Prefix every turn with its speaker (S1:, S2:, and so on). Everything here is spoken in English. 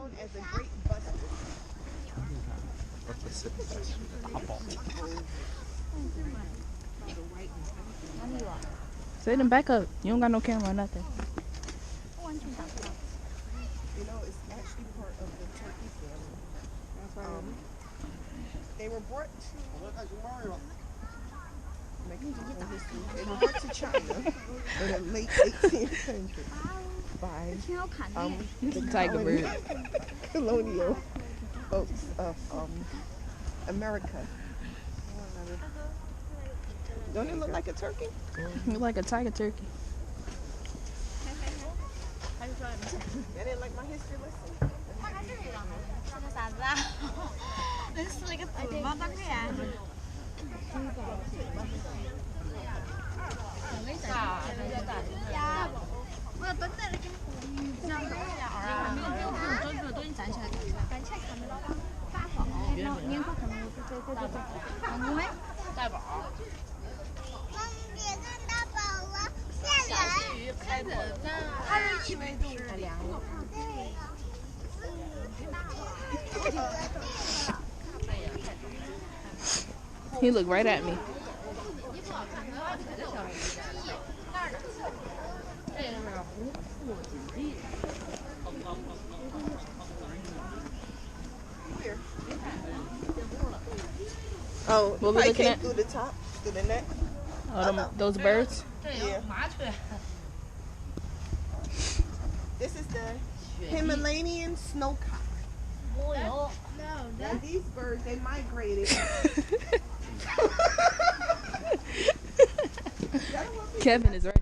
S1: known as a great buster.
S2: Sit them back up. You don't got no camera or nothing.
S1: You know, it's actually part of the turkey family. They were brought to They were brought to China in the late 18th century by the
S2: Tiger bird.
S1: colonial folks of America. Don't it look like a turkey?
S2: Look like a tiger turkey.
S1: That didn't like my history lesson.
S3: 这是啥子啊？能识那个字吗？当然。呀，我要蹲在那边。都已经站起来看不到了。发跑。年头可能对。你们？大宝。别看大宝了，吓人。开人呢？他是以为是凉的。
S2: He looked right at me.
S1: Oh,
S2: what we looking
S1: came
S2: at?
S1: Through the top, through the neck.
S2: Those birds?
S1: Yeah. This is the Himalayan snowcock.
S3: No,
S1: Now these birds, they migrated.
S2: Kevin is right.